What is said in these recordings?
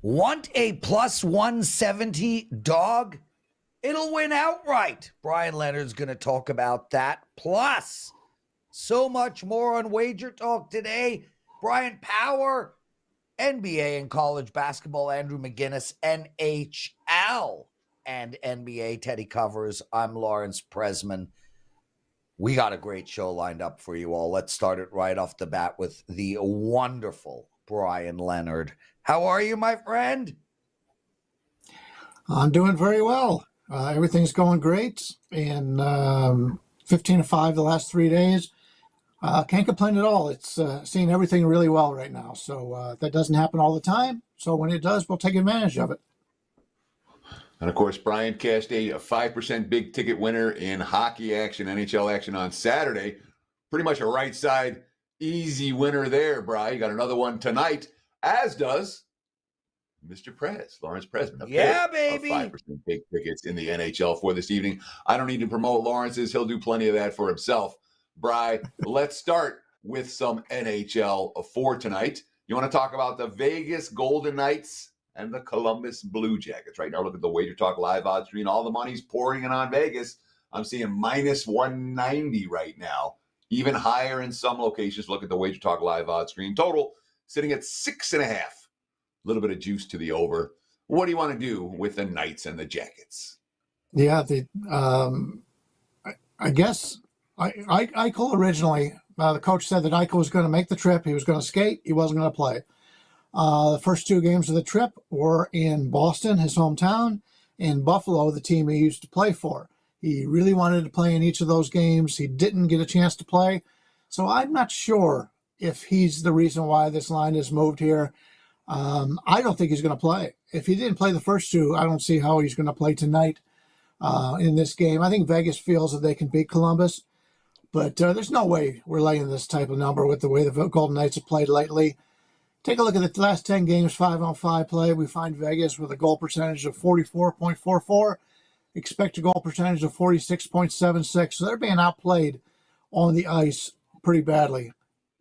Want a plus 170 dog? It'll win outright. Bryan Leonard's going to talk about that. Plus, so much more on Wager Talk today. Brian Power, NBA and college basketball. Andrew McInnis, NHL and NBA. Teddy covers. I'm Lawrence Presman. We got a great show lined up for you all. Let's start it right off the bat with the wonderful Bryan Leonard. How are you, my friend? I'm doing very well. Everything's going great. And 15-5 the last 3 days. Can't complain at all. It's seeing everything really well right now. So that doesn't happen all the time. So when it does, we'll take advantage of it. And, of course, Brian cashed a 5% big ticket winner in hockey action, NHL action on Saturday. Pretty much a right side, easy winner there, Brian. You got another one tonight, as does Mr. Prez, Lawrence Presman. Yeah, baby. 5% big tickets in the NHL for this evening. I don't need to promote Lawrence's. He'll do plenty of that for himself. Brian, let's start with some NHL for tonight. You want to talk about the Vegas Golden Knights and the Columbus Blue Jackets. Right now, look at the WagerTalk live odds screen. All the money's pouring in on Vegas. I'm seeing minus 190 right now. Even higher in some locations. Look at the WagerTalk live odds screen. Total sitting at 6.5. A little bit of juice to the over. What do you want to do with the Knights and the Jackets? Yeah, I guess Eichel originally, the coach said that Eichel was going to make the trip. He was going to skate. He wasn't going to play. The first two games of the trip were in Boston, his hometown, and Buffalo, the team he used to play for. He really wanted to play in each of those games. He didn't get a chance to play. So I'm not sure if he's the reason why this line is moved here. I don't think he's going to play. If he didn't play the first two, I don't see how he's going to play tonight in this game. I think Vegas feels that they can beat Columbus, but there's no way we're laying this type of number with the way the Golden Knights have played lately. Take a look at the last 10 games, 5-on-5 play. We find Vegas with a goal percentage of 44.44, expected goal percentage of 46.76. So they're being outplayed on the ice pretty badly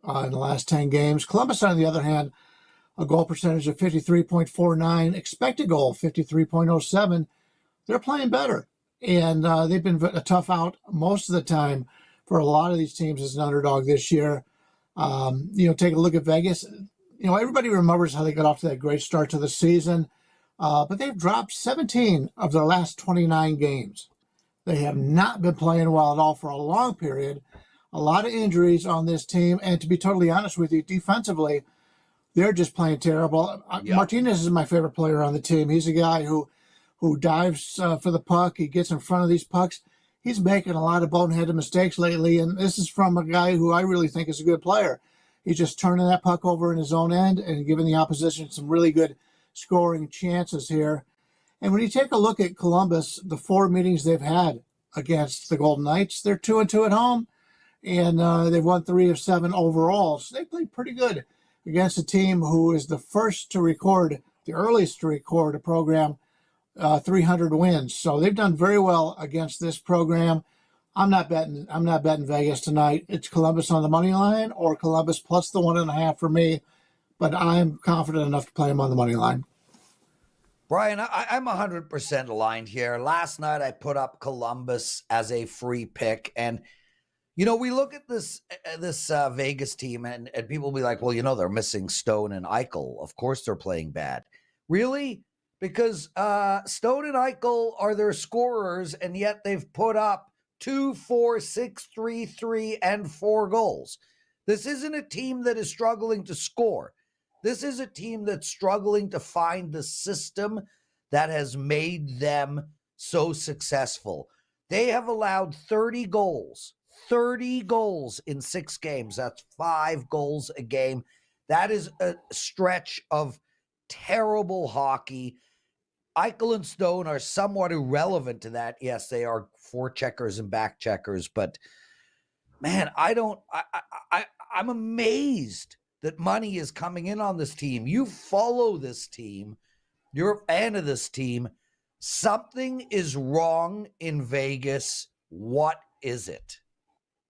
in the last 10 games. Columbus, on the other hand, a goal percentage of 53.49, expected goal 53.07. They're playing better, and they've been a tough out most of the time for a lot of these teams as an underdog this year. Take a look at Vegas. Everybody remembers how they got off to that great start to the season, but they've dropped 17 of their last 29 games. They have not been playing well at all for a long period. A lot of injuries on this team, and to be totally honest with you, defensively, they're just playing terrible. Yeah. Martinez is my favorite player on the team. He's a guy who dives for the puck. He gets in front of these pucks. He's making a lot of boneheaded mistakes lately, and this is from a guy who I really think is a good player. He's just turning that puck over in his own end and giving the opposition some really good scoring chances here. And when you take a look at Columbus, the 4 meetings they've had against the Golden Knights, they're 2-2 at home, and they've won 3 of 7 overall. So they played pretty good against a team who is the earliest to record a program 300 wins. So they've done very well against this program. I'm not betting Vegas tonight. It's Columbus on the money line or Columbus plus the 1.5 for me, but I'm confident enough to play them on the money line. Brian, I'm 100% aligned here. Last night I put up Columbus as a free pick, and we look at this Vegas team, and people will be like, well, they're missing Stone and Eichel. Of course they're playing bad. Really? Because Stone and Eichel are their scorers, and yet they've put up 2, 4, 6, 3, 3, and 4 goals. This isn't a team that is struggling to score. This is a team that's struggling to find the system that has made them so successful. They have allowed 30 goals in 6 games. That's 5 goals a game. That is a stretch of terrible hockey. Eichel and Stone are somewhat irrelevant to that. Yes, they are forecheckers and back checkers, but man, I'm amazed that money is coming in on this team. You follow this team. You're a fan of this team. Something is wrong in Vegas. What is it?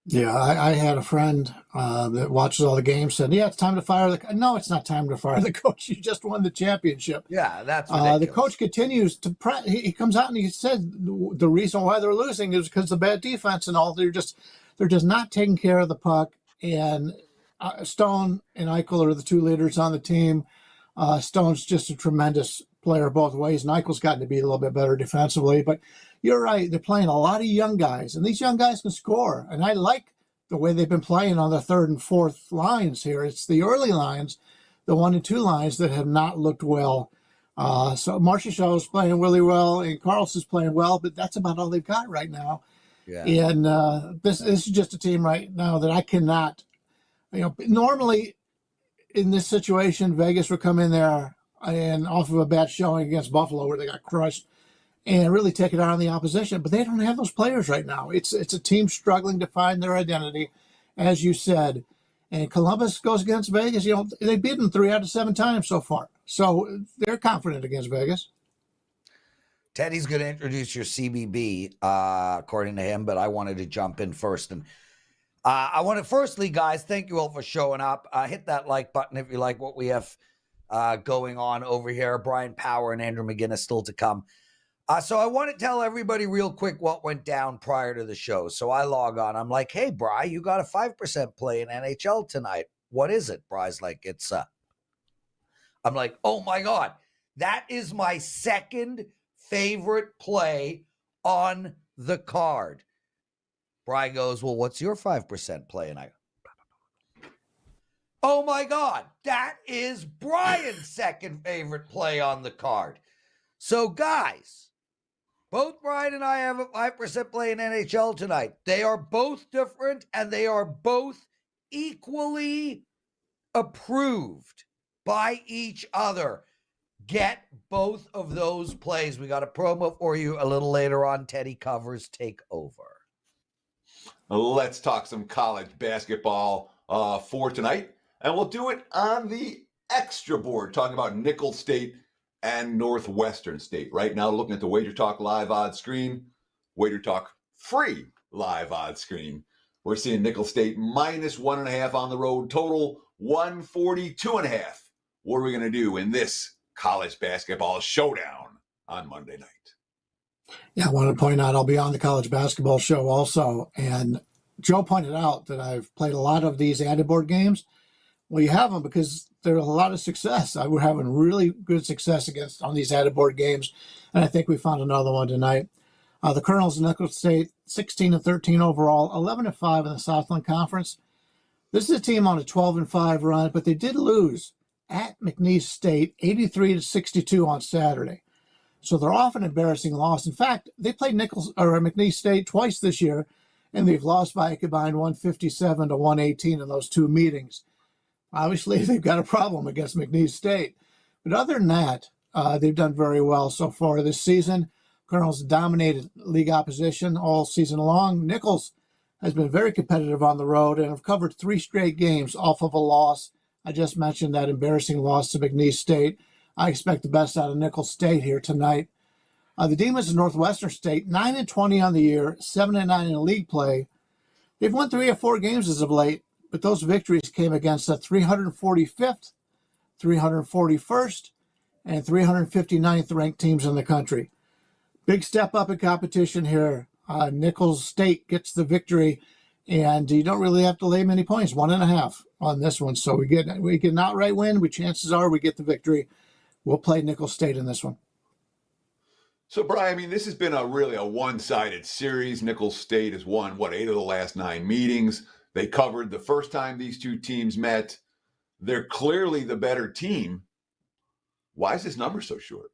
Yeah, I had a friend that watches all the games said, yeah, it's time to fire the No, it's not time to fire the coach. You just won the championship. Yeah, that's ridiculous. The coach continues to he comes out and he said the reason why they're losing is because of bad defense and all. They're just not taking care of the puck. And Stone and Eichel are the two leaders on the team. Stone's just a tremendous player both ways, and Eichel's gotten to be a little bit better defensively. But you're right, they're playing a lot of young guys, and these young guys can score. And I like the way they've been playing on the third and fourth lines here. It's the early lines, the 1 and 2 lines that have not looked well. So Marchessault is playing really well, and Carlson's playing well, but that's about all they've got right now. Yeah. And this is just a team right now that I cannot, normally in this situation, Vegas would come in there and off of a bad showing against Buffalo where they got crushed and really take it out on the opposition. But they don't have those players right now. It's a team struggling to find their identity, as you said. And Columbus goes against Vegas. They beat them 3 out of 7 times so far. So they're confident against Vegas. Teddy's going to introduce your CBB, according to him, but I wanted to jump in first. And I want to, firstly, guys, thank you all for showing up. Hit that like button if you like what we have going on over here. Brian Power and Andrew McInnis still to come. So I want to tell everybody real quick what went down prior to the show. So I log on. I'm like, hey, Bri, you got a 5% play in NHL tonight. What is it? Bri's like, it's I'm like, oh my God, that is my second favorite play on the card. Brian goes, well, what's your 5% play? And I go, oh my God, that is Brian's second favorite play on the card. So guys, both Brian and I have a 5% play in NHL tonight. They are both different and they are both equally approved by each other. Get both of those plays. We got a promo for you a little later on. Teddy Covers, take over. Let's talk some college basketball for tonight. And we'll do it on the extra board, talking about Nicholls State and Northwestern State. Right now, looking at the WagerTalk live odds screen, WagerTalk free live odds screen. We're seeing Nicholls State -1.5 on the road, total 142.5. What are we going to do in this college basketball showdown on Monday night? Yeah, I want to point out I'll be on the college basketball show also. And Joe pointed out that I've played a lot of these anti-board games. Well, you have them because there's a lot of success. We're having really good success on these anti-board games. And I think we found another one tonight. The Colonels in Nicholls State, 16-13 overall, 11-5 in the Southland Conference. This is a team on a 12-5 run, but they did lose at McNeese State, 83-62 on Saturday. So they're off an embarrassing loss. In fact, they played McNeese State twice this year, and they've lost by a combined 157-118 in those two meetings. Obviously, they've got a problem against McNeese State. But other than that, they've done very well so far this season. Colonels dominated league opposition all season long. Nicholls has been very competitive on the road and have covered 3 straight games off of a loss. I just mentioned that embarrassing loss to McNeese State. I expect the best out of Nicholls State here tonight. The Demons of Northwestern State, 9-20 on the year, 7-9 in league play. They've won 3 or 4 games as of late, but those victories came against the 345th, 341st, and 359th ranked teams in the country. Big step up in competition here. Nicholls State gets the victory, and you don't really have to lay many points, 1.5 on this one. So we get an outright win. Chances are we get the victory. We'll play Nicholls State in this one. So, Brian, I mean, this has been really a one-sided series. Nicholls State has won, 8 of the last 9 meetings. They covered the first time these two teams met. They're clearly the better team. Why is this number so short?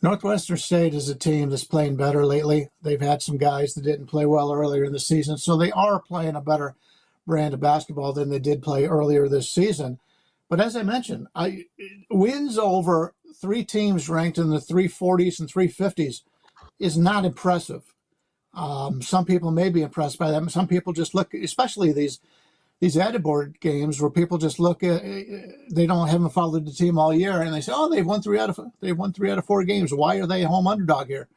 Northwestern State is a team that's playing better lately. They've had some guys that didn't play well earlier in the season, so they are playing a better brand of basketball than they did play earlier this season. But as I mentioned, wins over 3 teams ranked in the 340s and 350s is not impressive. Some people may be impressed by that. Some people just look, especially these anti-board games where people just look at, they haven't followed the team all year, and they say, oh, they've won 3 out of 4 games. Why are they a home underdog here?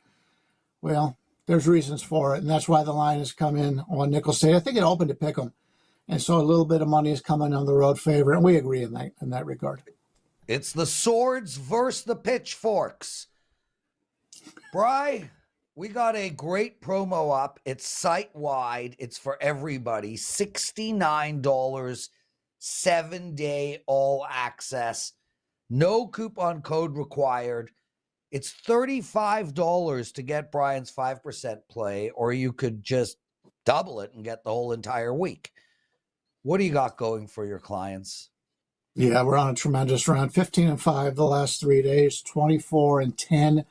Well, there's reasons for it, and that's why the line has come in on Nickel State. I think it opened to pick 'em, and so a little bit of money is coming on the road favorite, and we agree in that regard. It's the swords versus the pitchforks. Bry, we got a great promo up. It's site-wide. It's for everybody. $69, 7-day all access. No coupon code required. It's $35 to get Brian's 5% play, or you could just double it and get the whole entire week. What do you got going for your clients? Yeah, we're on a tremendous run. 15-5 the last 3 days, 24-10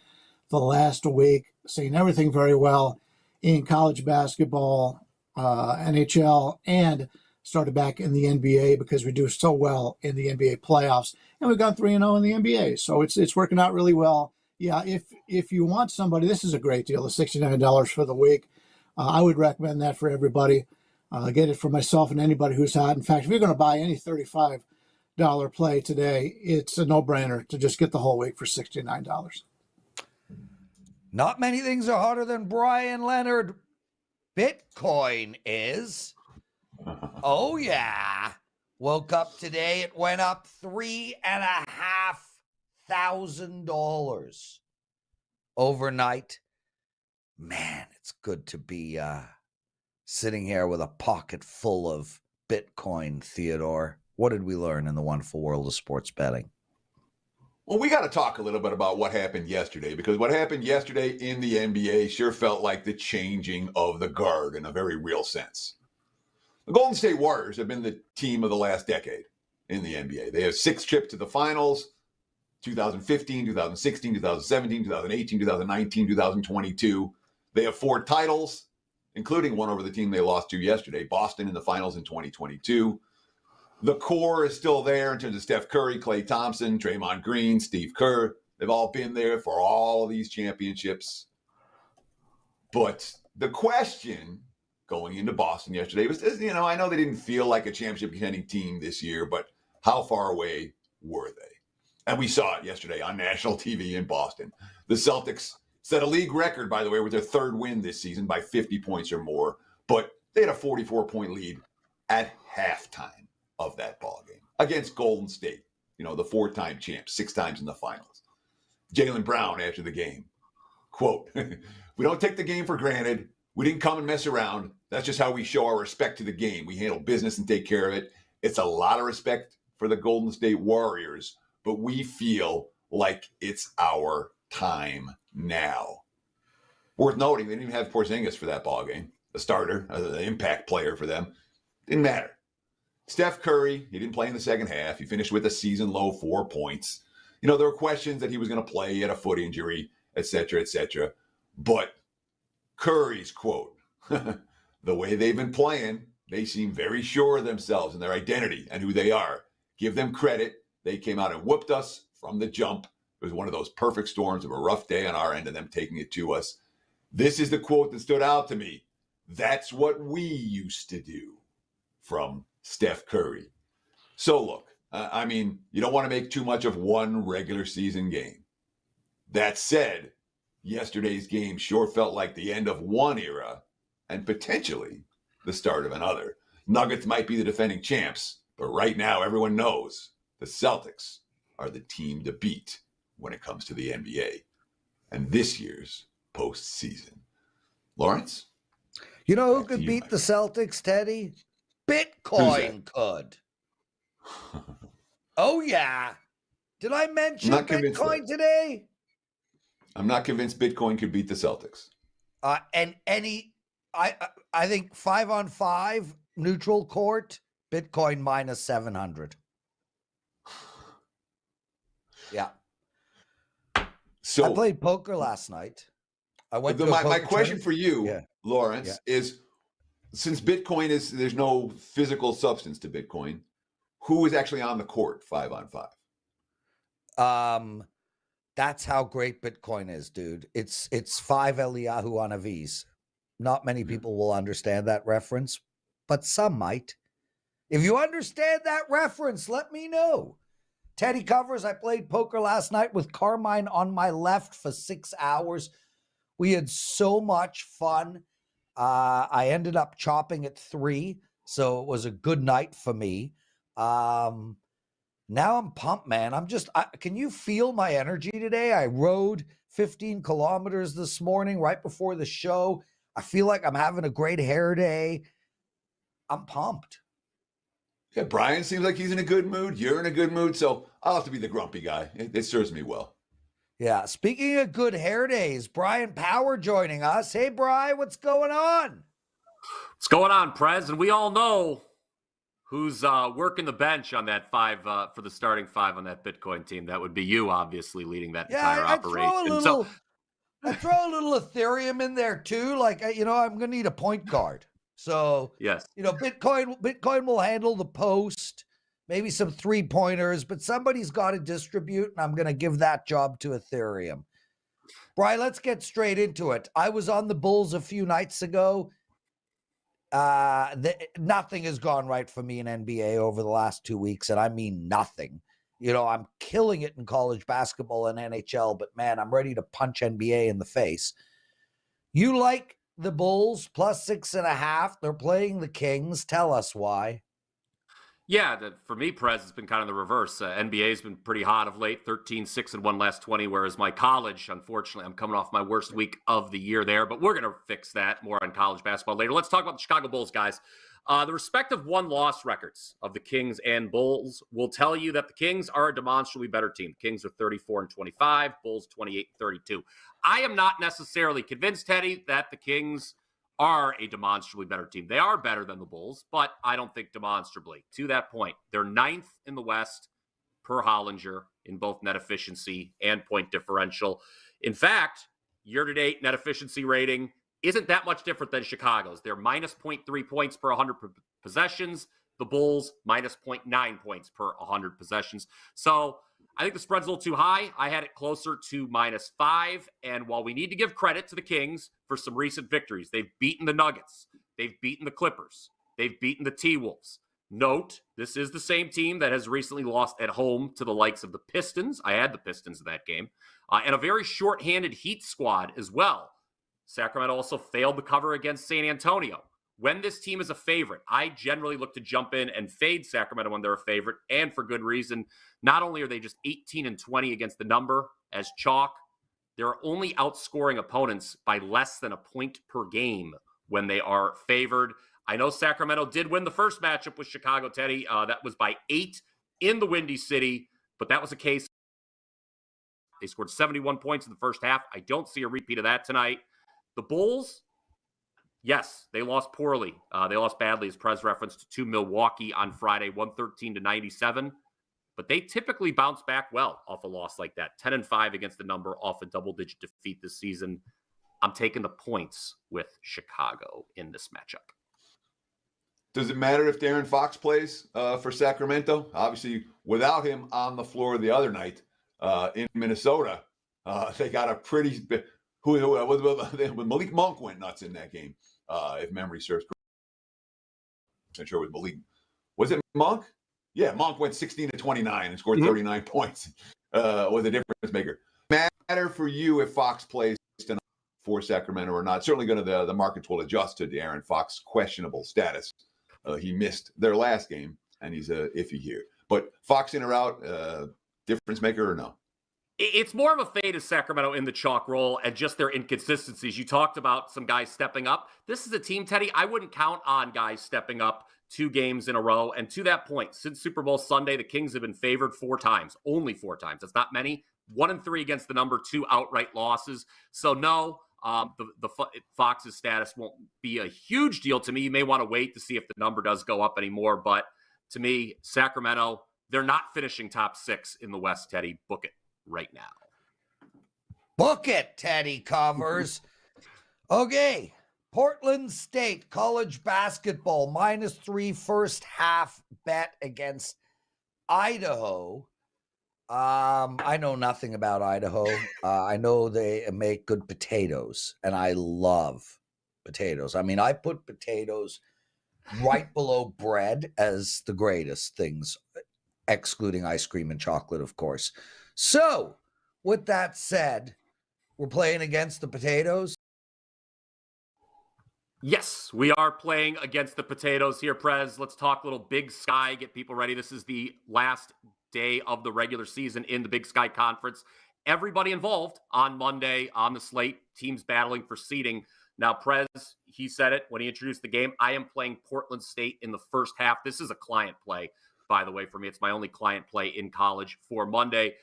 the last week. Seeing everything very well in college basketball, NHL, and started back in the NBA because we do so well in the NBA playoffs. And we've gone 3-0 in the NBA. So it's working out really well. Yeah, if you want somebody, this is a great deal, the $69 for the week. I would recommend that for everybody. Get it for myself and anybody who's hot. In fact, if you're going to buy any $35 play today, it's a no-brainer to just get the whole week for $69. Not many things are hotter than Bryan Leonard. Bitcoin is. Oh, yeah. Woke up today. It went up $3,500 overnight. Man, it's good to be sitting here with a pocket full of Bitcoin, Theodore. What did we learn in the wonderful world of sports betting? Well, we got to talk a little bit about what happened yesterday, because what happened yesterday in the NBA sure felt like the changing of the guard in a very real sense. The Golden State Warriors have been the team of the last decade in the NBA. They have 6 trips to the finals, 2015, 2016, 2017, 2018, 2019, 2022. They have 4 titles, including one over the team they lost to yesterday, Boston, in the finals in 2022. The core is still there in terms of Steph Curry, Klay Thompson, Draymond Green, Steve Kerr. They've all been there for all these championships. But the question going into Boston yesterday was, I know they didn't feel like a championship contending team this year, but how far away were they? And we saw it yesterday on national TV in Boston. The Celtics set a league record, by the way, with their 3rd win this season by 50 points or more, but they had a 44-point lead at halftime of that ball game against Golden State, the 4-time champs, 6 times in the finals. Jaylen Brown after the game, quote, "We don't take the game for granted. We didn't come and mess around. That's just how we show our respect to the game. We handle business and take care of it. It's a lot of respect for the Golden State Warriors, but we feel like it's our time now." Worth noting, they didn't even have Porzingis for that ball game, the starter, the impact player for them. Didn't matter. Steph Curry, he didn't play in the second half. He finished with a season-low 4 points. There were questions that he was going to play. He had a foot injury, et cetera, et cetera. But Curry's quote, "The way they've been playing, they seem very sure of themselves and their identity and who they are. Give them credit. They came out and whooped us from the jump. It was one of those perfect storms of a rough day on our end and them taking it to us. This is the quote that stood out to me. That's what we used to do," from Steph Curry. So look, you don't want to make too much of one regular season game. That said, yesterday's game sure felt like the end of one era and potentially the start of another. Nuggets might be the defending champs, but right now everyone knows the Celtics are the team to beat when it comes to the NBA and this year's postseason. Lawrence? You know who could beat the Celtics, Teddy? Bitcoin could. Oh, yeah. Did I mention Bitcoin today? I'm not convinced Bitcoin could beat the Celtics. I think 5-on-5 neutral court, Bitcoin minus 700. Yeah. So I played poker last night. I went to my question for you, Lawrence, is, since Bitcoin there's no physical substance to Bitcoin, who is actually on the court 5-on-5? That's how great Bitcoin is, dude. It's 5 Eliyahu on a V's. Not many people will understand that reference, but some might. If you understand that reference, let me know. Teddy covers. I played poker last night with Carmine on my left for 6 hours. We had so much fun. I ended up chopping at 3, so it was a good night for me. Now I'm pumped, man. Can you feel my energy today? I rode 15 kilometers this morning right before the show. I feel like I'm having a great hair day. I'm pumped. Yeah, Bryan seems like he's in a good mood. You're in a good mood, so I'll have to be the grumpy guy. It serves me well. Yeah, speaking of good hair days, Brian Power joining us. Hey, Brian, what's going on? What's going on, Prez? And we all know who's working the bench on that 5 for the starting 5 on that Bitcoin team. That would be you, obviously, leading that entire operation. I throw a little Ethereum in there too. Like, I'm going to need a point guard. So, yes, Bitcoin will handle the post, maybe some 3-pointers, but somebody's got to distribute, and I'm going to give that job to Ethereum. Brian, let's get straight into it. I was on the Bulls a few nights ago. Nothing has gone right for me in NBA over the last 2 weeks, and I mean nothing. I'm killing it in college basketball and NHL, but man, I'm ready to punch NBA in the face. You like the Bulls plus 6.5? They're playing the Kings. Tell us why. Yeah, for me, Prez, it's been kind of the reverse. NBA's been pretty hot of late, 13-6-1 last 20, whereas my college, unfortunately, I'm coming off my worst week of the year there, but we're going to fix that more on college basketball later. Let's talk about the Chicago Bulls, guys. The respective win-loss records of the Kings and Bulls will tell you that the Kings are a demonstrably better team. The Kings are 34-25, Bulls 28-32. I am not necessarily convinced, Teddy, that the Kings are a demonstrably better team. They are better than the Bulls, but I don't think demonstrably. To that point, they're 9th in the West per Hollinger in both net efficiency and point differential. In fact, year-to-date net efficiency rating isn't that much different than Chicago's. They're minus 0.3 points per 100 possessions. The Bulls minus 0.9 points per 100 possessions. So I think the spread's a little too high. I had it closer to -5. And while we need to give credit to the Kings for some recent victories, they've beaten the Nuggets. They've beaten the Clippers. They've beaten the T-Wolves. Note, this is the same team that has recently lost at home to the likes of the Pistons. I had the Pistons in that game. And a very short-handed Heat squad as well. Sacramento also failed to cover against San Antonio. When this team is a favorite, I generally look to jump in and fade Sacramento when they're a favorite, and for good reason. Not only are they just 18-20 against the number as chalk, they're only outscoring opponents by less than a point per game when they are favored. I know Sacramento did win the first matchup with Chicago, Teddy. That was by 8 in the Windy City, but that was a case. They scored 71 points in the first half. I don't see a repeat of that tonight. The Bulls, yes, they lost poorly. They lost badly, as Prez referenced, to Milwaukee on Friday, 113-97. But they typically bounce back well off a loss like that. 10-5 against the number off a double-digit defeat this season. I'm taking the points with Chicago in this matchup. Does it matter if De'Aaron Fox plays for Sacramento? Obviously, without him on the floor the other night in Minnesota, they got a pretty Malik Monk went nuts in that game, if memory serves correct. I'm not sure it was Malik. Was it Monk? Yeah, Monk went 16-29 and scored 39 points. Was a difference maker. Matter for you if Fox plays tonight for Sacramento or not? Certainly going to the markets will adjust to De'Aaron Fox's questionable status. He missed their last game, and he's iffy here. But Fox in or out, difference maker or no? It's more of a fade of Sacramento in the chalk roll and just their inconsistencies. You talked about some guys stepping up. This is a team, Teddy, I wouldn't count on guys stepping up 2 games in a row. And to that point, since Super Bowl Sunday, the Kings have been favored 4 times, only 4 times. That's not many. 1-3 against the number, 2 outright losses. So no, the Fox's status won't be a huge deal to me. You may want to wait to see if the number does go up anymore. But to me, Sacramento, they're not finishing top 6 in the West, Teddy. Book it right now. Book it, Teddy Covers. Okay. Portland State college basketball -3 first half bet against Idaho. I know nothing about Idaho. I know they make good potatoes, and I love potatoes. I mean, I put potatoes right below bread as the greatest things, excluding ice cream and chocolate, of course. So, with that said, We're playing against the potatoes. Yes, we are playing against the potatoes here, Prez. Let's talk a little Big Sky, get people ready. This is the last day of the regular season in the Big Sky Conference. Everybody involved on Monday on the slate, teams battling for seeding. Now, Prez, he said it when he introduced the game. I am playing Portland State in the first half. This is a client play, by the way, for me. It's my only client play in college for Monday.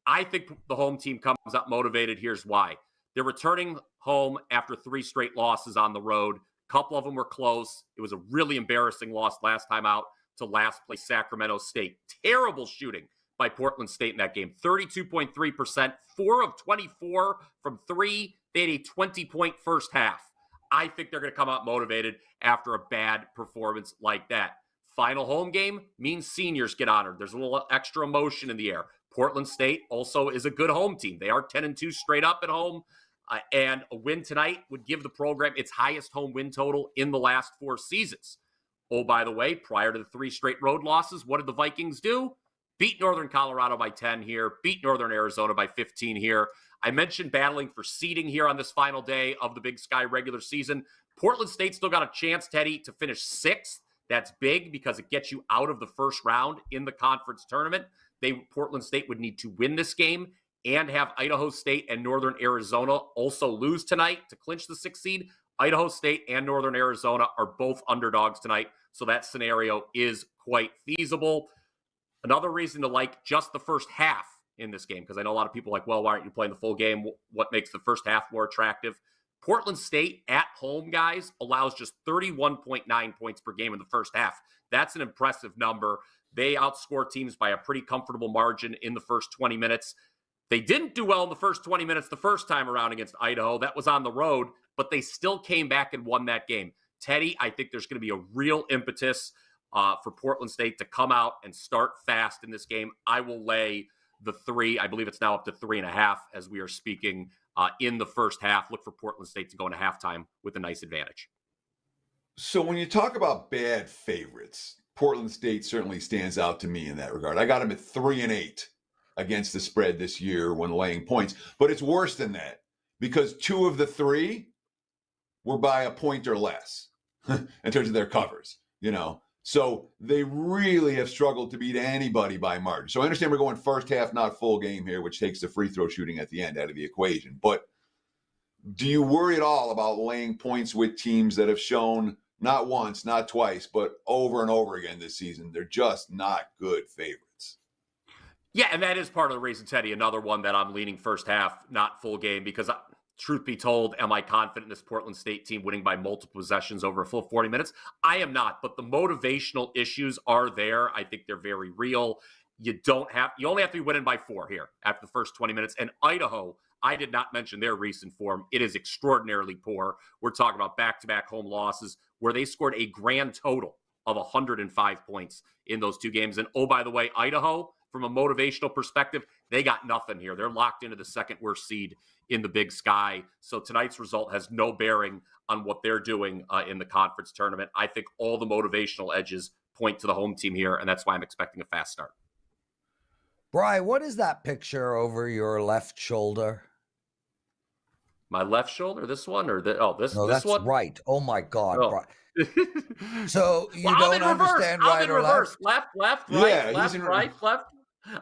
I think the home team comes up motivated. Here's why. They're returning home after 3 straight losses on the road. A couple of them were close. It was a really embarrassing loss last time out to last place Sacramento State. Terrible shooting by Portland State in that game. 32.3%, 4 of 24 from 3. They had a 20-point first half. I think they're going to come out motivated after a bad performance like that. Final home game means seniors get honored. There's a little extra emotion in the air. Portland State also is a good home team. They are 10-2 straight up at home. And a win tonight would give the program its highest home win total in the last 4 seasons. Oh, by the way, prior to the 3 straight road losses, what did the Vikings do? Beat Northern Colorado by 10 here. Beat Northern Arizona by 15 here. I mentioned battling for seeding here on this final day of the Big Sky regular season. Portland State still got a chance, Teddy, to finish 6th. That's big because it gets you out of the first round in the conference tournament. Portland State would need to win this game and have Idaho State and Northern Arizona also lose tonight to clinch the 6th seed. Idaho State and Northern Arizona are both underdogs tonight, so that scenario is quite feasible. Another reason to like just the first half in this game, because I know a lot of people are like, well, why aren't you playing the full game? What makes the first half more attractive? Portland State at home, guys, allows just 31.9 points per game in the first half. That's an impressive number. They outscore teams by a pretty comfortable margin in the first 20 minutes. They didn't do well in the first 20 minutes the first time around against Idaho. That was on the road, but they still came back and won that game. Teddy, I think there's going to be a real impetus for Portland State to come out and start fast in this game. I will lay the 3. I believe it's now up to 3.5 as we are speaking in the first half. Look for Portland State to go into halftime with a nice advantage. So when you talk about bad favorites, Portland State certainly stands out to me in that regard. I got them at 3-8 against the spread this year when laying points. But it's worse than that because 2 of the 3 were by a point or less in terms of their covers, So they really have struggled to beat anybody by margin. So I understand we're going first half, not full game here, which takes the free throw shooting at the end out of the equation. But do you worry at all about laying points with teams that have shown not once, not twice, but over and over again this season, they're just not good favorites? Yeah, and that is part of the reason, Teddy, another one that I'm leaning first half, not full game, because truth be told, am I confident in this Portland State team winning by multiple possessions over a full 40 minutes? I am not, but the motivational issues are there. I think they're very real. You only have to be winning by 4 here after the first 20 minutes. And Idaho, I did not mention their recent form. It is extraordinarily poor. We're talking about back-to-back home losses where they scored a grand total of 105 points in those 2 games. And oh, by the way, Idaho, from a motivational perspective, they got nothing here. They're locked into the second worst seed in the Big Sky. So tonight's result has no bearing on what they're doing in the conference tournament. I think all the motivational edges point to the home team here, and that's why I'm expecting a fast start. Bryan, what is that picture over your left shoulder? My left shoulder, this one, or this No, this that's one? right. Oh my God, Oh. Bryan. So you Well, don't understand right or left? Left, right, Yeah, left, right, left.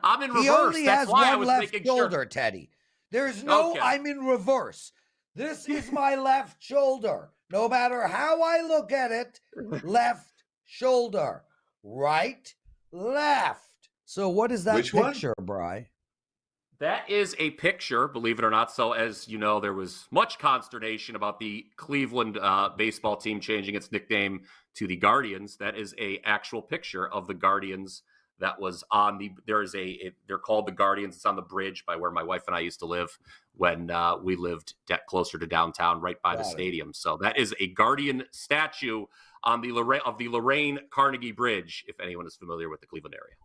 I'm in reverse. He only That's has why I one was left making shoulder, sure. Teddy. There's no, Okay. I'm in reverse. This is my left shoulder. No matter how I look at it, left shoulder, right, left. So what is that Which one? picture, Bryan? That is a picture, believe it or not. So as you know, there was much consternation about the Cleveland baseball team changing its nickname to the Guardians. That is a actual picture of the Guardians that was on they're called the Guardians. It's on the bridge by where my wife and I used to live when we lived closer to downtown, right by the stadium. So that is a Guardian statue on the Lorraine Carnegie Bridge, if anyone is familiar with the Cleveland area.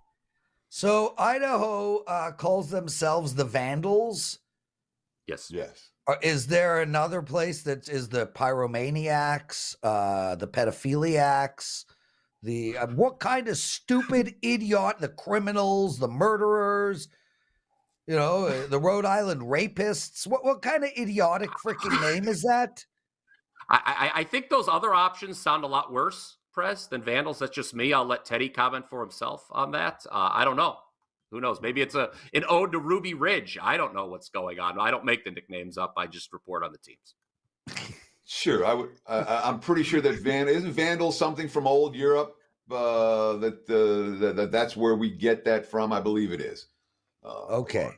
So Idaho calls themselves the Vandals. Yes. Is there another place that is the pyromaniacs, the pedophiliacs, the what kind of stupid idiot, the criminals, the murderers? The Rhode Island Rapists. What kind of idiotic freaking name is that? I think those other options sound a lot worse, Prez, than Vandals. That's just me. I'll let Teddy comment for himself on that. I don't know. Who knows? Maybe it's an ode to Ruby Ridge. I don't know what's going on. I don't make the nicknames up. I just report on the teams. Sure, I'm pretty sure that isn't Vandal something from old Europe. That's where we get that from. I believe it is. Okay.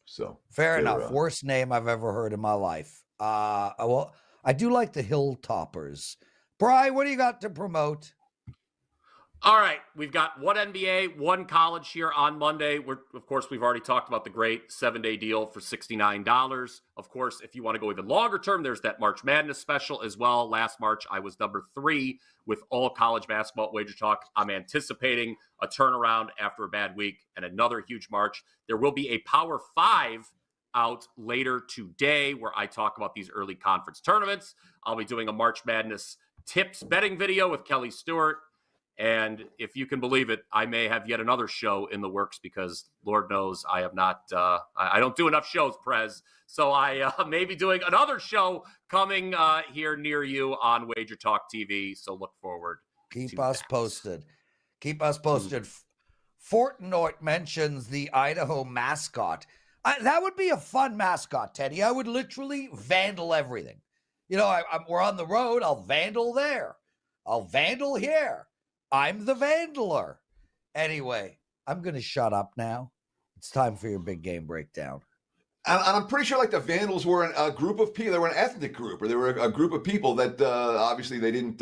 So fair enough. Worst name I've ever heard in my life. Well, I do like the Hilltoppers. Bryan, what do you got to promote? All right, we've got one NBA, one college here on Monday. Of course, we've already talked about the great 7-day deal for $69. Of course, if you want to go even longer term, there's that March Madness special as well. Last March, I was number 3 with all college basketball at Wager Talk. I'm anticipating a turnaround after a bad week and another huge March. There will be a Power 5 out later today where I talk about these early conference tournaments. I'll be doing a March Madness tips betting video with Kelly Stewart. And if you can believe it, I may have yet another show in the works because Lord knows I have not, I don't do enough shows, Prez. So I may be doing another show coming here near you on Wager Talk TV. So look forward. Keep us posted. Keep us posted. Fortnoy mentions the Idaho mascot. That would be a fun mascot, Teddy. I would literally vandal everything. We're on the road. I'll vandal there. I'll vandal here. I'm the Vandaler. Anyway, I'm going to shut up now. It's time for your big game breakdown. And I'm pretty sure the Vandals were a group of people. They were an ethnic group, or they were a group of people that obviously they didn't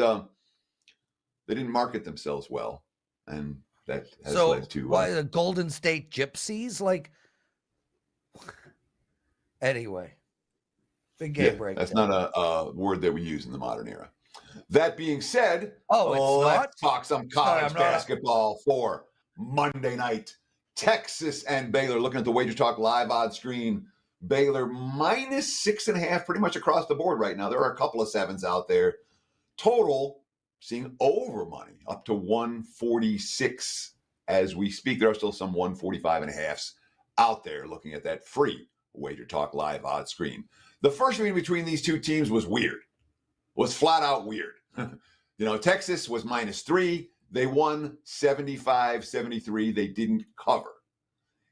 market themselves well. And that has led to... why the Golden State Gypsies? Anyway, big game breakdown. That's not a word that we use in the modern era. That being said, let's talk some college basketball for Monday night. Texas and Baylor. Looking at the Wager Talk live odds screen, Baylor minus 6.5 pretty much across the board right now. There are a couple of 7s out there. Total seeing over money up to 146 as we speak. There are still some 145.5s out there looking at that free Wager Talk live odds screen. The first meeting between these two teams was weird. Was flat out weird. Texas was -3. They won 75-73. They didn't cover.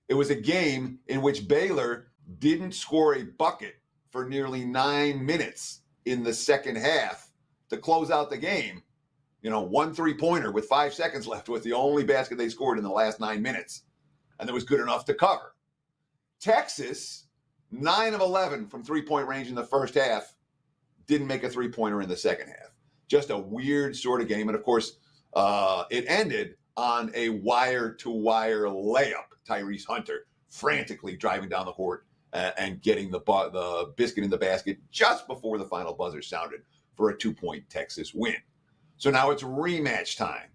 It was a game in which Baylor didn't score a bucket for nearly 9 minutes in the second half to close out the game. 1 3-pointer with 5 seconds left was the only basket they scored in the last 9 minutes. And it was good enough to cover. Texas, 9 of 11 from 3-point range in the first half. Didn't make a 3-pointer in the second half. Just a weird sort of game. And of course, it ended on a wire-to-wire layup. Tyrese Hunter frantically driving down the court and getting the biscuit in the basket just before the final buzzer sounded for a 2-point Texas win. So now it's rematch time.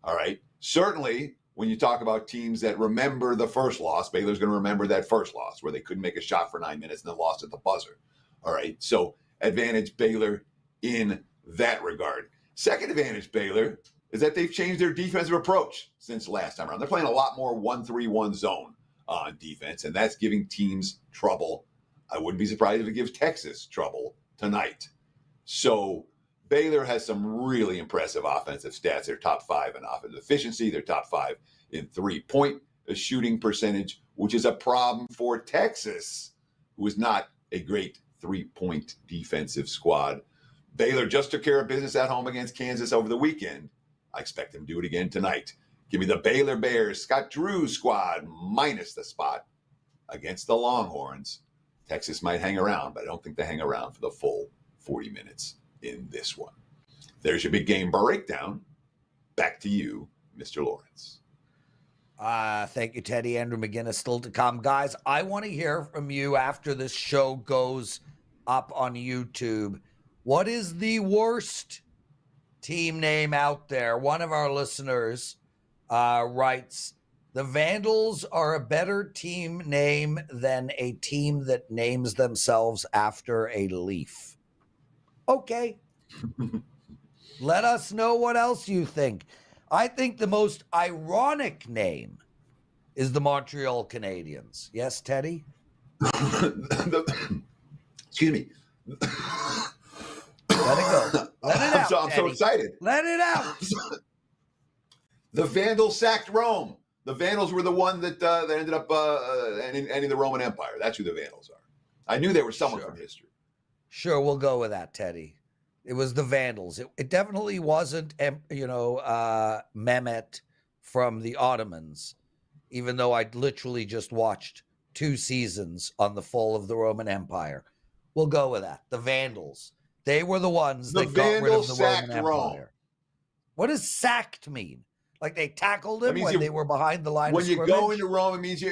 All right. Certainly, when you talk about teams that remember the first loss, Baylor's going to remember that first loss where they couldn't make a shot for 9 minutes and then lost at the buzzer. All right. So advantage Baylor in that regard. Second advantage Baylor is that they've changed their defensive approach since last time around. They're playing a lot more 1-3-1 zone on defense, and that's giving teams trouble. I wouldn't be surprised if it gives Texas trouble tonight. So Baylor has some really impressive offensive stats. They're top 5 in offensive efficiency. They're top 5 in 3-point shooting percentage, which is a problem for Texas, who is not a great 3-point defensive squad. Baylor just took care of business at home against Kansas over the weekend. I expect them to do it again tonight. Give me the Baylor Bears, Scott Drew's squad, minus the spot against the Longhorns. Texas might hang around, but I don't think they hang around for the full 40 minutes in this one. There's your big game breakdown. Back to you, Mr. Lawrence. Thank you, Teddy. Andrew McInnis still to come. Guys, I want to hear from you after this show goes up on YouTube. What is the worst team name out there? One of our listeners writes, the Vandals are a better team name than a team that names themselves after a leaf. Okay. Let us know what else you think. I think the most ironic name is the Montreal Canadiens. Yes, Teddy? Excuse me. Let it go. Let it out. I'm so excited. Let it out. The Vandals sacked Rome. The Vandals were the one that ended up ending the Roman Empire. That's who the Vandals are. I knew they were someone from history. Sure, we'll go with that, Teddy. It was the Vandals. It definitely wasn't, Mehmet from the Ottomans, even though I literally just watched 2 seasons on the fall of the Roman Empire. We'll go with that. The Vandals. They were the ones that got rid of the Roman Empire. Rome. What does sacked mean? Like they tackled him when they were behind the line of scrimmage? When you go into Rome, it means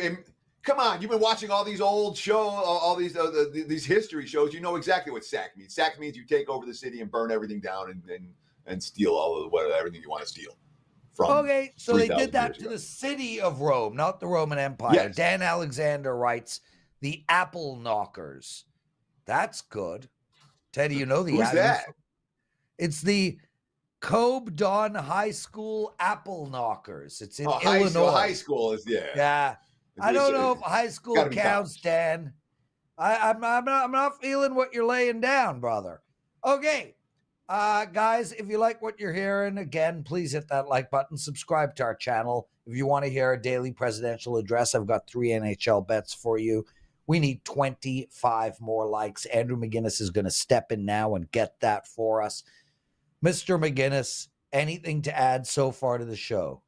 come on, you've been watching all these old all these history shows. You know exactly what sack means. Sack means you take over the city and burn everything down and steal all of everything you want to steal. Okay, so they did that to the city of Rome, not the Roman Empire. Yes. Dan Alexander writes, the Apple Knockers. That's good. Teddy, you know the Who's that? It's the Cobe Don High School Apple Knockers. It's in Illinois. High school is Yeah. I don't know if high school counts, Dan. I'm not feeling what you're laying down, brother. Okay. Guys, if you like what you're hearing, again, please hit that like button. Subscribe to our channel. If you want to hear a daily presidential address, I've got 3 NHL bets for you. We need 25 more likes. Andrew McInnis is going to step in now and get that for us. Mr. McInnis, anything to add so far to the show?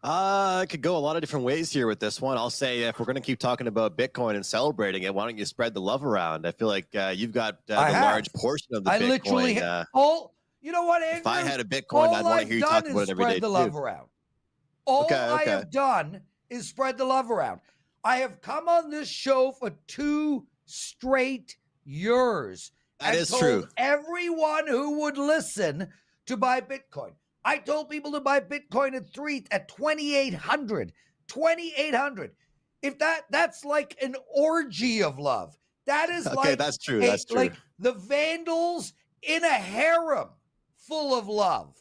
I could go a lot of different ways here with this one. I'll say if we're going to keep talking about Bitcoin and celebrating it, why don't you spread the love around? I feel like you've got the large portion of the Bitcoin. Literally you know what, Andrew? If I had a Bitcoin, I'd want to hear you talk about it every day. Spread the love around. All I have done is spread the love around. I have come on this show for 2 straight years. That is true. Everyone who would listen to buy Bitcoin. I told people to buy Bitcoin at 2,800. 2,800. If that's like an orgy of love. That is that's true. That's true. Like the Vandals in a harem full of love.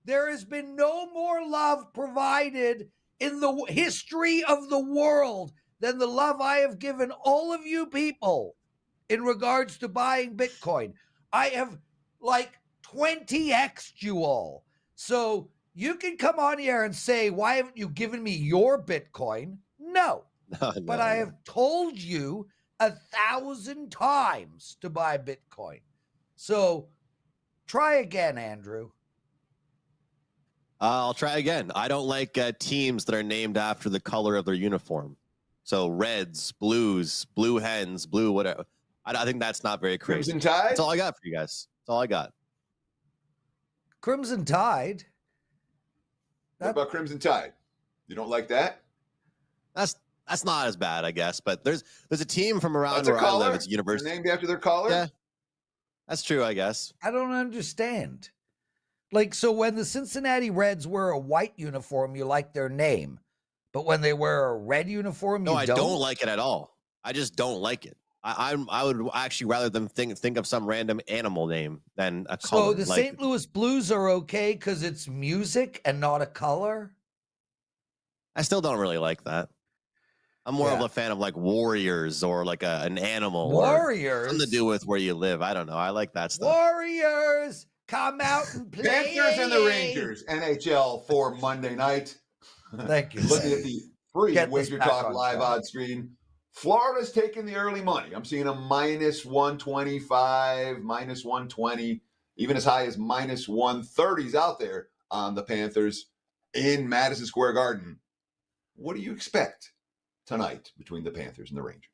There has been no more love provided in the history of the world than the love I have given all of you people in regards to buying Bitcoin. I have 20x'd you all. So you can come on here and say, why haven't you given me your Bitcoin? No. But I have told you 1,000 times to buy Bitcoin. So try again, Andrew. I'll try again. I don't like teams that are named after the color of their uniform. So Reds, Blues, Blue Hens, Blue whatever. I think that's not very crazy. Crimson Tide? That's all I got for you guys. That's all I got. Crimson Tide? What about Crimson Tide? You don't like that? That's not as bad, I guess. But there's a team from around where I live. It's a university. They're named after their color? Yeah. That's true, I guess. I don't understand. So when the Cincinnati Reds wear a white uniform, you like their name. But when they wear a red uniform, you don't? No, I don't like it at all. I just don't like it. I would actually rather them think of some random animal name than a color. So the St. Louis Blues are okay because it's music and not a color? I still don't really like that. I'm more of a fan of Warriors or an animal. Warriors? Or something to do with where you live. I don't know. I like that stuff. Warriors! Come out and play! Panthers and the Rangers, NHL for Monday night. Thank you. Looking at the free WagerTalk live odds screen. Florida's taking the early money. I'm seeing a -125, -120, even as high as -130s out there on the Panthers in Madison Square Garden. What do you expect tonight between the Panthers and the Rangers?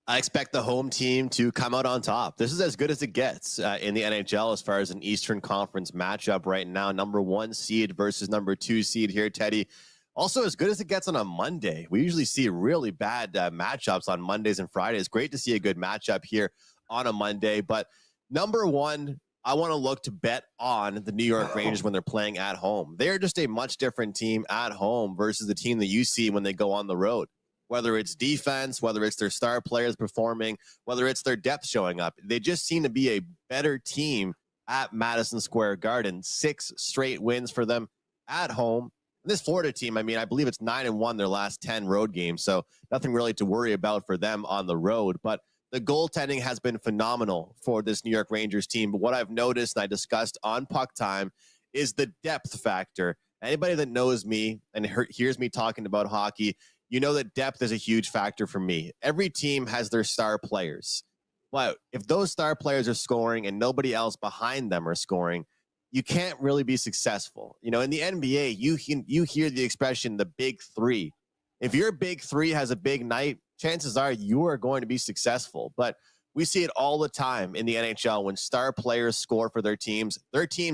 I expect the home team to come out on top. This is as good as it gets in the NHL as far as an Eastern Conference matchup right now. Number 1 seed versus number 2 seed here, Teddy. Also, as good as it gets on a Monday. We usually see really bad matchups on Mondays and Fridays. Great to see a good matchup here on a Monday. But number 1, I want to look to bet on the New York Rangers when they're playing at home. They're just a much different team at home versus the team that you see when they go on the road. Whether it's defense, whether it's their star players performing, whether it's their depth showing up. They just seem to be a better team at Madison Square Garden. 6 straight wins for them at home. This Florida team, I mean, I believe it's 9-1 their last 10 road games, so nothing really to worry about for them on the road. But the goaltending has been phenomenal for this New York Rangers team. But what I've noticed, and I discussed on Puck Time, is the depth factor. Anybody that knows me and hears me talking about hockey, you know that depth is a huge factor for me. Every team has their star players. But if those star players are scoring and nobody else behind them are scoring, you can't really be successful. You know, in the NBA, you hear the expression, the big three. If your big three has a big night, chances are you are going to be successful. But we see it all the time in the NHL when star players score for their team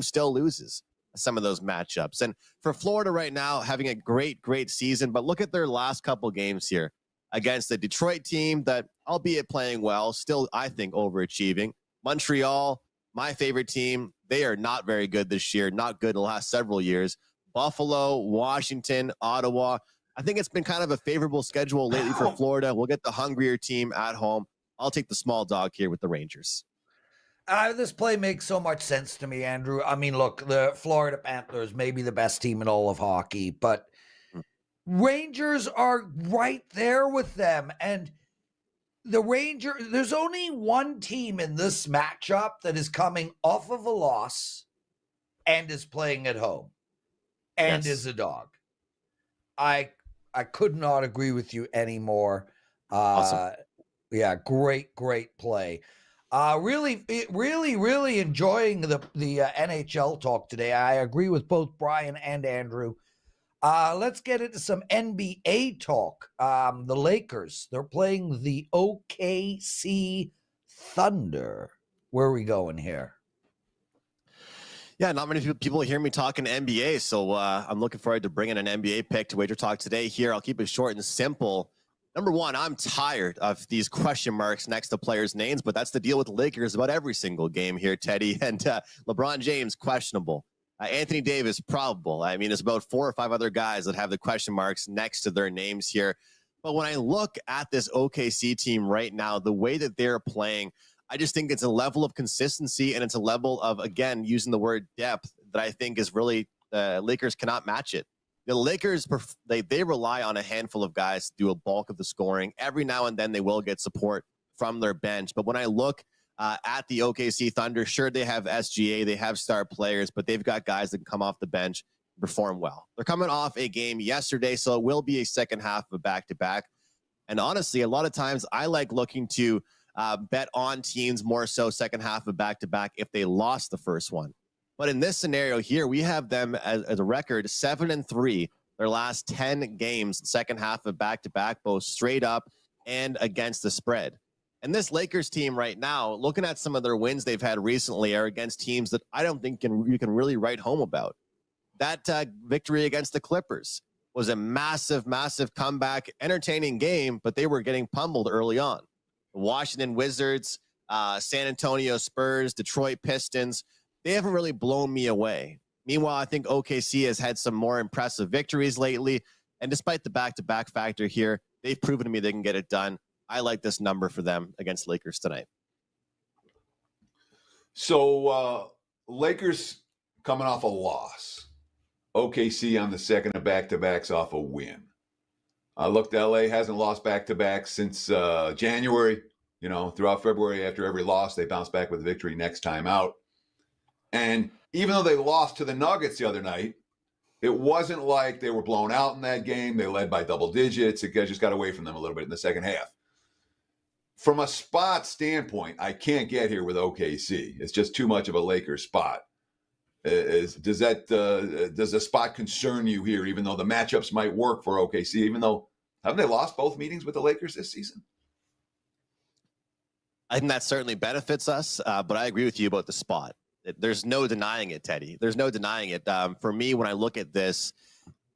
still loses some of those matchups. And for Florida right now, having a great season, but look at their last couple games here against the Detroit team that, albeit playing well, still, I think, overachieving. Montreal, my favorite team, they are not very good this year, not good in the last several years. Buffalo, Washington, Ottawa. I think it's been kind of a favorable schedule lately for Florida. We'll get the hungrier team at home. I'll take the small dog here with the Rangers. This play makes so much sense to me, Andrew. I mean, look, the Florida Panthers may be the best team in all of hockey, but Rangers are right there with them. And there's only one team in this matchup that is coming off of a loss and is playing at home and is a dog. I could not agree with you anymore. Awesome. Yeah, great play. Really enjoying the NHL talk today. I agree with both Bryan and Andrew. Let's get into some NBA talk. The Lakers, they're playing the OKC Thunder. Where are we going here? Yeah, not many people hear me talking NBA, so I'm looking forward to bringing an NBA pick to WagerTalk today here. I'll keep it short and simple. Number one, I'm tired of these question marks next to players' names, but that's the deal with the Lakers about every single game here, Teddy. And LeBron James, questionable. Anthony Davis, probable. I mean, there's about 4 or 5 other guys that have the question marks next to their names here. But when I look at this OKC team right now, the way that they're playing, I just think it's a level of consistency and it's a level of, again, using the word depth that I think is really, Lakers cannot match it. The Lakers, they rely on a handful of guys to do a bulk of the scoring. Every now and then they will get support from their bench. But when I look at the OKC Thunder, sure, they have SGA, they have star players, but they've got guys that can come off the bench and perform well. They're coming off a game yesterday, so it will be a second half of a back-to-back. And honestly, a lot of times I like looking to bet on teams more so second half of back-to-back if they lost the first one. But in this scenario here, we have them as a record 7-3, their last 10 games, second half of back-to-back, both straight up and against the spread. And this Lakers team right now, looking at some of their wins they've had recently, are against teams that I don't think you can really write home about. That victory against the Clippers was a massive comeback, entertaining game, but they were getting pummeled early on. The Washington Wizards, San Antonio Spurs, Detroit Pistons, they haven't really blown me away. Meanwhile, I think OKC has had some more impressive victories lately. And despite the back-to-back factor here, they've proven to me they can get it done. I like this number for them against Lakers tonight. So Lakers coming off a loss. OKC on the second of back-to-backs off a win. Look, LA hasn't lost back-to-back since January. You know, throughout February, after every loss, they bounce back with a victory next time out. And even though they lost to the Nuggets the other night, it wasn't like they were blown out in that game. They led by double digits. It just got away from them a little bit in the second half. From a spot standpoint, I can't get here with OKC. It's just too much of a Lakers spot. Does the spot concern you here, even though the matchups might work for OKC, even though, haven't they lost both meetings with the Lakers this season? I think that certainly benefits us, but I agree with you about the spot. There's no denying it, Teddy. There's no denying it. For me, when I look at this,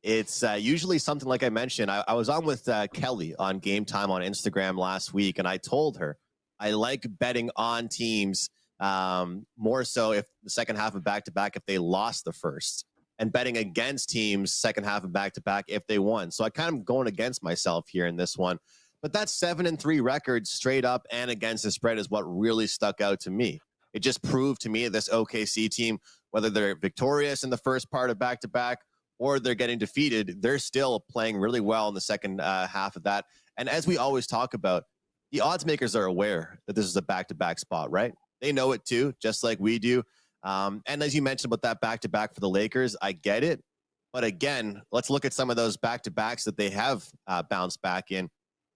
it's usually something like I mentioned. I was on with Kelly on Game Time on Instagram last week, and I told her I like betting on teams more so if the second half of back-to-back if they lost the first, and betting against teams second half of back-to-back if they won. So I kind of going against myself here in this one. But that 7-3 record straight up and against the spread is what really stuck out to me. It just proved to me this OKC team, whether they're victorious in the first part of back-to-back or they're getting defeated, they're still playing really well in the second half of that. And as we always talk about, the odds makers are aware that this is a back-to-back spot, right? They know it too, just like we do. And as you mentioned about that back-to-back for the Lakers, I get it. But again, let's look at some of those back-to-backs that they have bounced back in.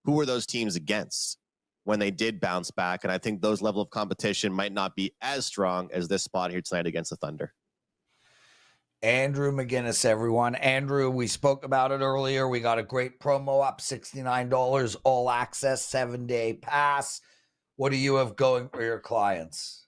Who were those teams against when they did bounce back? And I think those level of competition might not be as strong as this spot here tonight against the Thunder. Andrew McInnis, everyone. Andrew, we spoke about it earlier. We got a great promo up, $69, all access, 7-day pass. What do you have going for your clients?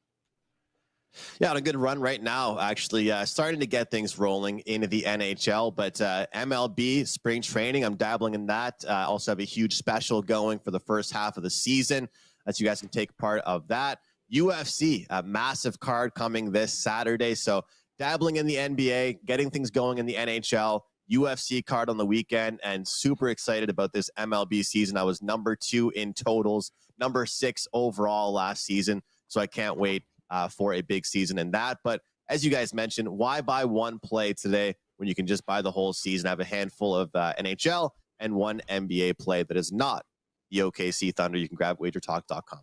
Yeah, on a good run right now, actually. Starting to get things rolling into the NHL, but MLB, spring training, I'm dabbling in that. Also have a huge special going for the first half of the season, so you guys can take part of that. UFC, a massive card coming this Saturday, so dabbling in the NBA, getting things going in the NHL, UFC card on the weekend, and super excited about this MLB season. I was number 2 in totals, number 6 overall last season, so I can't wait for a big season in that. But as you guys mentioned, why buy one play today when you can just buy the whole season? I have a handful of NHL and one NBA play that is not the OKC Thunder. You can grab WagerTalk.com.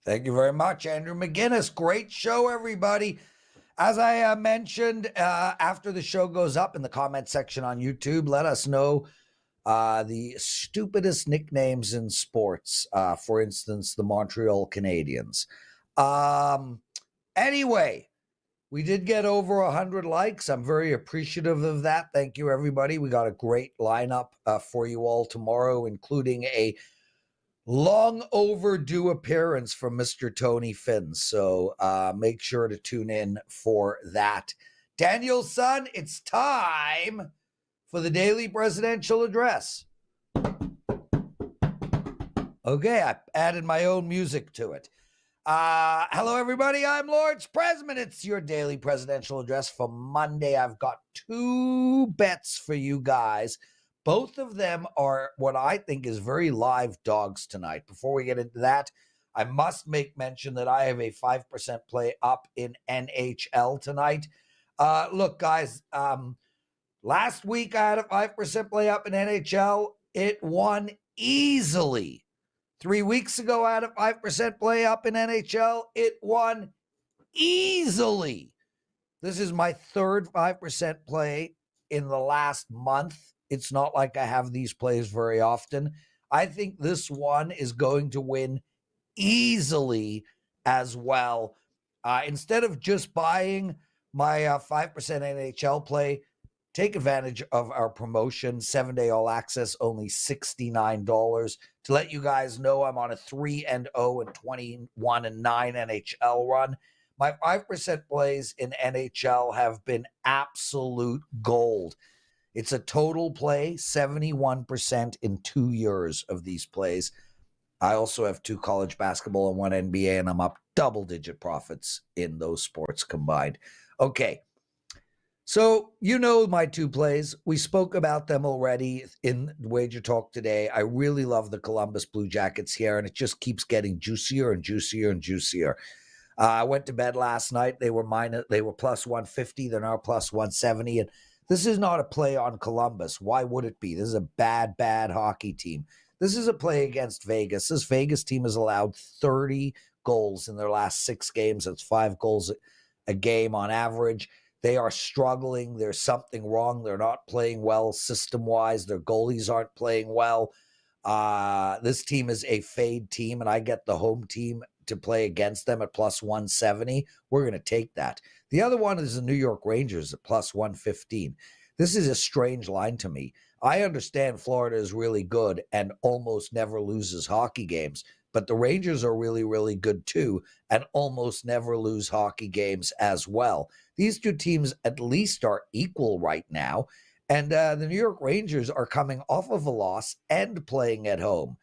Thank you very much, Andrew McInnis. Great show, everybody. As I mentioned, after the show goes up in the comment section on YouTube, let us know the stupidest nicknames in sports. For instance, the Montreal Canadiens. Anyway, we did get over 100 likes. I'm very appreciative of that. Thank you, everybody. We got a great lineup for you all tomorrow, including a long overdue appearance from Mr. Tony Finn. So make sure to tune in for that. Daniel's son, it's time for the daily presidential address. Okay, I added my own music to it. Hello, everybody. I'm Lawrence Presman. It's your daily presidential address for Monday. I've got 2 bets for you guys. Both of them are what I think is very live dogs tonight. Before we get into that, I must make mention that I have a 5% play up in NHL tonight. Look, guys, last week I had a 5% play up in NHL. It won easily. 3 weeks ago, I had a 5% play up in NHL. It won easily. This is my third 5% play in the last month. It's not like I have these plays very often. I think this one is going to win easily as well. Instead of just buying my 5% NHL play, take advantage of our promotion, 7-day all access, only $69. To let you guys know, I'm on a 3-0 and 21-9 NHL run. My 5% plays in NHL have been absolute gold. It's a total play, 71% in 2 years of these plays. I also have 2 college basketball and 1 NBA, and I'm up double-digit profits in those sports combined. Okay. So, you know my 2 plays. We spoke about them already in Wager Talk today. I really love the Columbus Blue Jackets here, and it just keeps getting juicier and juicier and juicier. I went to bed last night. They were plus 150. They're now plus 170. And this is not a play on Columbus. Why would it be? This is a bad, bad hockey team. This is a play against Vegas. This Vegas team has allowed 30 goals in their last 6 games. That's 5 goals a game on average. They are struggling. There's something wrong. They're not playing well system-wise. Their goalies aren't playing well. This team is a fade team, and I get the home team to play against them at plus 170. We're going to take that. The other one is the New York Rangers at plus 115. This is a strange line to me. I understand Florida is really good and almost never loses hockey games, but the Rangers are really, really good too and almost never lose hockey games as well. These 2 teams at least are equal right now, and the New York Rangers are coming off of a loss and playing at home.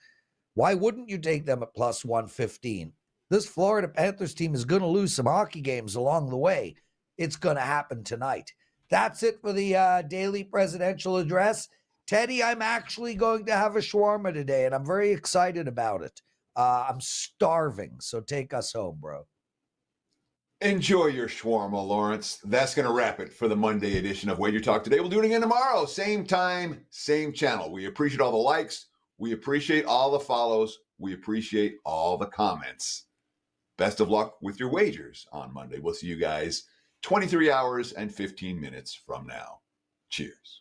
Why wouldn't you take them at plus 115? This Florida Panthers team is going to lose some hockey games along the way. It's going to happen tonight. That's it for the daily presidential address. Teddy, I'm actually going to have a shawarma today, and I'm very excited about it. I'm starving, so take us home, bro. Enjoy your shawarma, Lawrence. That's going to wrap it for the Monday edition of Wager Talk Today. We'll do it again tomorrow. Same time, same channel. We appreciate all the likes. We appreciate all the follows. We appreciate all the comments. Best of luck with your wagers on Monday. We'll see you guys 23 hours and 15 minutes from now. Cheers.